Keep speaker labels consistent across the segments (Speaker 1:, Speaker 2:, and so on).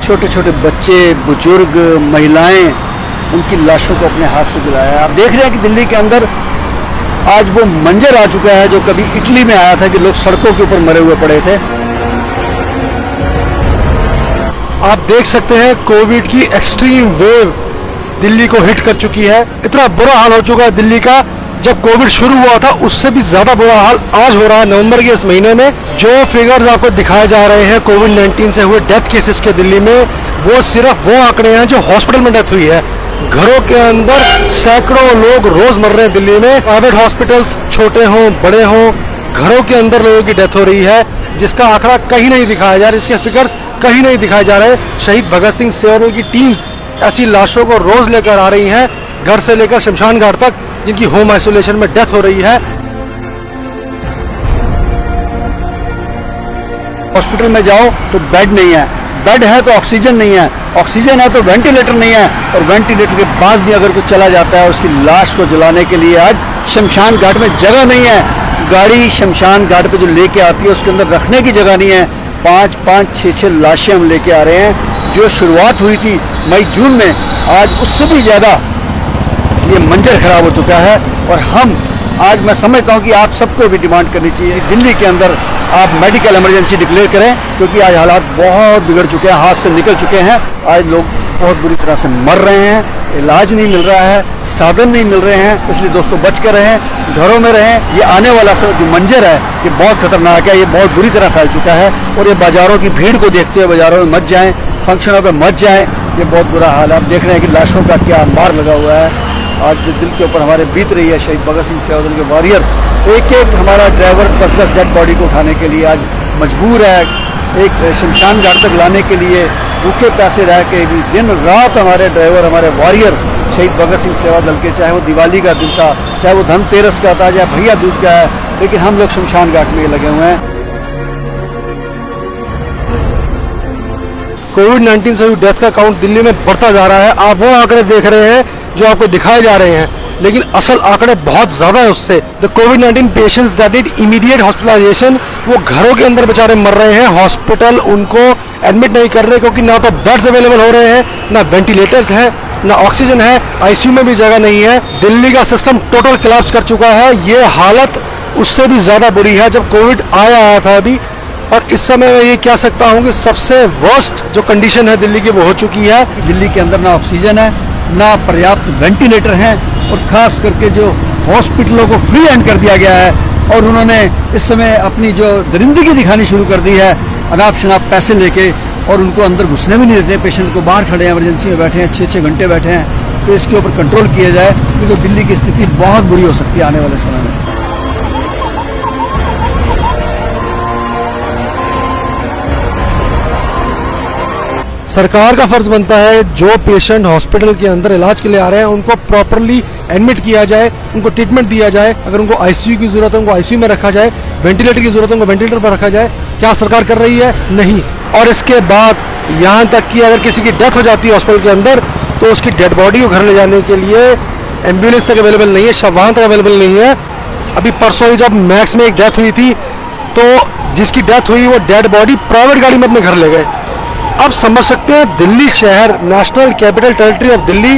Speaker 1: छोटे छोटे बच्चे, बुजुर्ग, महिलाएं उनकी लाशों को अपने हाथ से जलाया। आप देख रहे हैं कि दिल्ली के अंदर आज वो मंजर आ चुका है जो कभी इटली में आया था कि लोग सड़कों के ऊपर मरे हुए पड़े थे।
Speaker 2: आप देख सकते हैं कोविड की एक्सट्रीम वेव दिल्ली को हिट कर चुकी है। इतना बुरा हाल हो चुका है दिल्ली का, जब कोविड शुरू हुआ था उससे भी ज्यादा बुरा हाल आज हो रहा है नवंबर के इस महीने में। जो फिगर्स आपको दिखाए जा रहे हैं कोविड-19 से हुए डेथ केसेस के दिल्ली में, वो सिर्फ वो आंकड़े हैं जो हॉस्पिटल में डेथ हुई है। घरों के अंदर सैकड़ों लोग रोज मर रहे हैं दिल्ली में। प्राइवेट हॉस्पिटल्स छोटे हों बड़े हों, घरों के अंदर लोगों की डेथ हो रही है, जिसका आंकड़ा कहीं नहीं दिखाया जा रहा, इसके फिगर्स कहीं नहीं दिखाए जा रहे। शहीद भगत सिंह सेवादल की टीम्स ऐसी लाशों को रोज लेकर आ रही हैं, घर से लेकर शमशान घाट तक, जिनकी होम आइसोलेशन में डेथ हो रही है।
Speaker 1: हॉस्पिटल में जाओ तो बेड नहीं है, बेड है तो ऑक्सीजन नहीं है, ऑक्सीजन है तो वेंटिलेटर नहीं है, और वेंटिलेटर के बाद भी अगर कोई चला जाता है उसकी लाश को जलाने के लिए आज शमशान घाट में जगह नहीं है। गाड़ी शमशान घाट पे जो लेके आती है उसके अंदर रखने की जगह नहीं है। 5-5, 6-6 लाशें हम लेके आ रहे हैं। जो शुरुआत हुई थी मई जून में, आज उससे भी ज्यादा ये मंजर खराब हो चुका है। और हम आज मैं समझता हूं कि आप सबको भी डिमांड करनी चाहिए दिल्ली के अंदर आप मेडिकल इमरजेंसी डिक्लेयर करें, क्योंकि आज हालात बहुत बिगड़ चुके हैं, हाथ से निकल चुके हैं। आज लोग बहुत बुरी तरह से मर रहे हैं, इलाज नहीं मिल रहा है, साधन नहीं मिल रहे हैं। इसलिए दोस्तों बच कर रहें, घरों में रहें। ये आने वाला जो मंजर है ये बहुत खतरनाक है, ये बहुत बुरी तरह फैल चुका है। और ये बाजारों की भीड़ को देखते हुए बाजारों में मत जाएं, फंक्शनों पर मत जाएं, ये बहुत बुरा हाल है। आप देख रहे हैं कि लाशों का क्या मार लगा हुआ है। आज जो दिल के ऊपर हमारे बीत रही है शहीद भगत सिंह सेवादल के वॉरियर, एक एक हमारा ड्राइवर 10-10 डेड बॉडी को उठाने के लिए आज मजबूर है। एक शमशान घाट तक लाने के लिए भूखे प्यासे रह के भी दिन रात हमारे ड्राइवर, हमारे वॉरियर शहीद भगत सिंह सेवादल के, चाहे वो दिवाली का दिन था, चाहे वो धनतेरस का था, चाहे भैया दूज का है, लेकिन हम लोग शमशान घाट में लगे हुए हैं।
Speaker 2: कोविड-19 से हुई डेथ का काउंट दिल्ली में बढ़ता जा रहा है। आप वो आंकड़े देख रहे हैं जो आपको दिखाए जा रहे हैं, लेकिन असल आंकड़े बहुत ज्यादा है उससे। द कोविड-19 patients that need immediate hospitalisation, वो घरों के अंदर बेचारे मर रहे हैं। हॉस्पिटल उनको एडमिट नहीं कर रहे, क्योंकि ना तो बेड्स अवेलेबल हो रहे हैं, ना वेंटिलेटर्स है, ना ऑक्सीजन है, आईसीयू में भी जगह नहीं है। दिल्ली का सिस्टम टोटल कोलैप्स कर चुका है। ये हालत उससे भी ज्यादा बुरी है जब कोविड आया था अभी। और इस समय मैं ये कह सकता हूँ कि सबसे वर्स्ट जो कंडीशन है दिल्ली की वो हो चुकी है।
Speaker 1: दिल्ली के अंदर ना ऑक्सीजन है, ना पर्याप्त वेंटिलेटर हैं, और खास करके जो हॉस्पिटलों को फ्री हैंड कर दिया गया है। और उन्होंने इस समय अपनी जो दरिंदगी दिखानी शुरू कर दी है, अनाप शनाप पैसे लेके, और उनको अंदर घुसने भी नहीं देते। पेशेंट को बाहर खड़े हैं, इमरजेंसी में बैठे हैं, 6-6 घंटे बैठे हैं। तो इसके ऊपर कंट्रोल किया जाए, क्योंकि दिल्ली की स्थिति बहुत बुरी हो सकती है आने वाले समय में।
Speaker 2: सरकार का फर्ज बनता है जो पेशेंट हॉस्पिटल के अंदर इलाज के लिए आ रहे हैं उनको प्रॉपरली एडमिट किया जाए, उनको ट्रीटमेंट दिया जाए। अगर उनको आईसीयू की जरूरत है उनको आईसीयू में रखा जाए, वेंटिलेटर की जरूरत है उनको वेंटिलेटर पर रखा जाए। क्या सरकार कर रही है? नहीं। और इसके बाद यहाँ तक कि अगर किसी की डेथ हो जाती है हॉस्पिटल के अंदर, तो उसकी डेड बॉडी को घर ले जाने के लिए एम्बुलेंस तक अवेलेबल नहीं है, शव वाहन तक अवेलेबल नहीं है। अभी परसों ही जब मैक्स में एक डेथ हुई थी, तो जिसकी डेथ हुई वो डेड बॉडी प्राइवेट गाड़ी में अपने घर ले गए। अब समझ सकते हैं दिल्ली शहर, national capital territory of Delhi,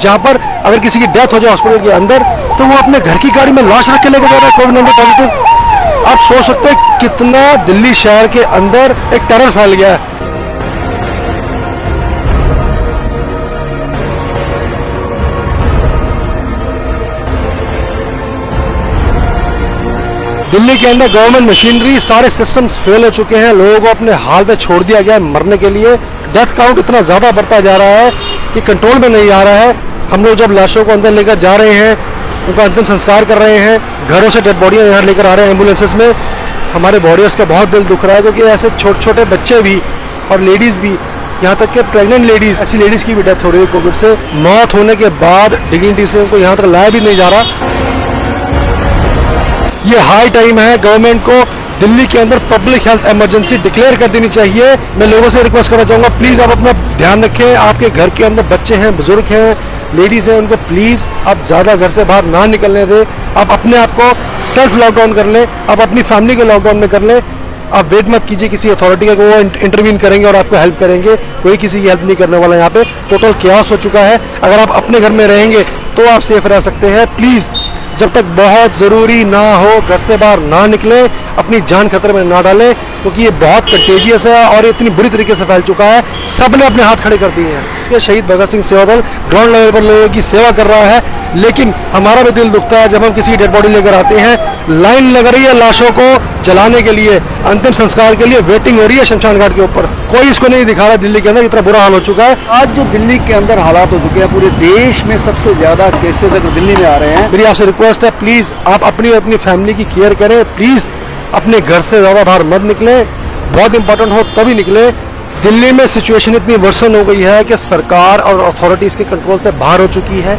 Speaker 2: जहां पर अगर किसी की डेथ हो जाए हॉस्पिटल के अंदर, तो वो अपने घर की गाड़ी में लाश रख के लेकर जा रहा है कोविड-19 पॉजिटिव। आप सोच सकते हैं कितना दिल्ली शहर के अंदर एक टेरर फैल गया है। दिल्ली के अंदर गवर्नमेंट मशीनरी, सारे सिस्टम्स फेल हो चुके हैं। लोगों को अपने हाल पे छोड़ दिया गया है मरने के लिए। डेथ काउंट इतना ज्यादा बढ़ता जा रहा है कि कंट्रोल में नहीं आ रहा है। हम लोग जब लाशों को अंदर लेकर जा रहे हैं, उनका अंतिम संस्कार कर रहे हैं, घरों से डेड बॉडियां यहाँ लेकर आ रहे हैं एम्बुलेंसेस में, हमारे वॉरियर्स का बहुत दिल दुख रहा है। क्योंकि ऐसे छोटे छोटे बच्चे भी और लेडीज भी, यहाँ तक कि प्रेग्नेंट लेडीज, ऐसी लेडीज की भी डेथ हो रही है कोविड से। मौत होने के बाद डिग्निटी से उनको यहाँ तक लाया भी नहीं जा रहा। ये हाई टाइम है गवर्नमेंट को दिल्ली के अंदर पब्लिक हेल्थ इमरजेंसी डिक्लेयर कर देनी चाहिए। मैं लोगों से रिक्वेस्ट करना चाहूंगा, प्लीज आप अपना ध्यान रखें। आपके घर के अंदर बच्चे हैं, बुजुर्ग हैं, लेडीज हैं, उनको प्लीज आप ज्यादा घर से बाहर ना निकलने दें। आप अपने आप को सेल्फ लॉकडाउन कर लें, आप अपनी फैमिली को लॉकडाउन में कर लें। आप वेट मत कीजिए किसी अथॉरिटी का कि वो इंटरवीन करेंगे और आपको हेल्प करेंगे। कोई किसी की हेल्प नहीं करने वाला। यहाँ पे टोटल केओस हो चुका है। अगर आप अपने घर में रहेंगे तो आप सेफ रह सकते हैं। प्लीज जब तक बहुत जरूरी ना हो घर से बाहर ना निकले, अपनी जान खतरे में ना डालें, क्योंकि ये बहुत कंटेजियस है और इतनी बुरी तरीके से फैल चुका है। सबने अपने हाथ खड़े कर दिए हैं। ये शहीद भगत सिंह सेवा दल ग्राउंड लेवल पर लोगों की सेवा कर रहा है, लेकिन हमारा भी दिल दुखता है जब हम किसी डेड बॉडी लेकर आते हैं, लाइन लग रही है लाशों को जलाने के लिए, अंतिम संस्कार के लिए वेटिंग हो रही है शमशान घाट के ऊपर। कोई इसको नहीं दिखा रहा। दिल्ली के अंदर इतना बुरा हाल हो चुका है।
Speaker 1: आज जो दिल्ली के अंदर हालात हो चुके हैं, पूरे देश में सबसे ज्यादा केसेस अगर दिल्ली में आ रहे हैं।
Speaker 2: मेरी आपसे रिक्वेस्ट है, प्लीज आप अपनी और अपनी फैमिली की केयर करें। प्लीज अपने घर से ज्यादा बाहर मत निकले। बहुत इंपॉर्टेंट हो तभी निकले। दिल्ली में सिचुएशन इतनी वर्सन हो गई है कि सरकार और अथॉरिटीज के कंट्रोल से बाहर हो चुकी है।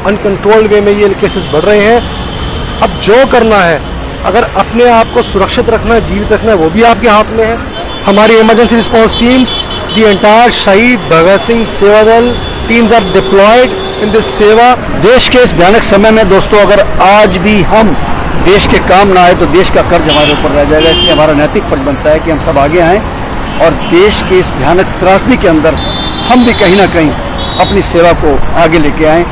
Speaker 2: अनकंट्रोल्ड वे में ये केसेस बढ़ रहे हैं। अब जो करना है, अगर अपने आप को सुरक्षित रखना है, जीवित रखना है, वो भी आपके हाथ में है। हमारी emergency response teams, the entire Shaheed Bhagat Singh Seva Dal teams are deployed in this seva.
Speaker 1: देश के इस भयानक समय में दोस्तों, अगर आज भी हम देश के काम ना आए तो देश का कर्ज हमारे ऊपर रह जाएगा। इसलिए हमारा नैतिक फर्ज बनता है कि हम सब आगे आएं और देश के इस भयानक त्रासदी के अंदर हम भी कहीं ना कहीं अपनी सेवा को आगे लेके आएं।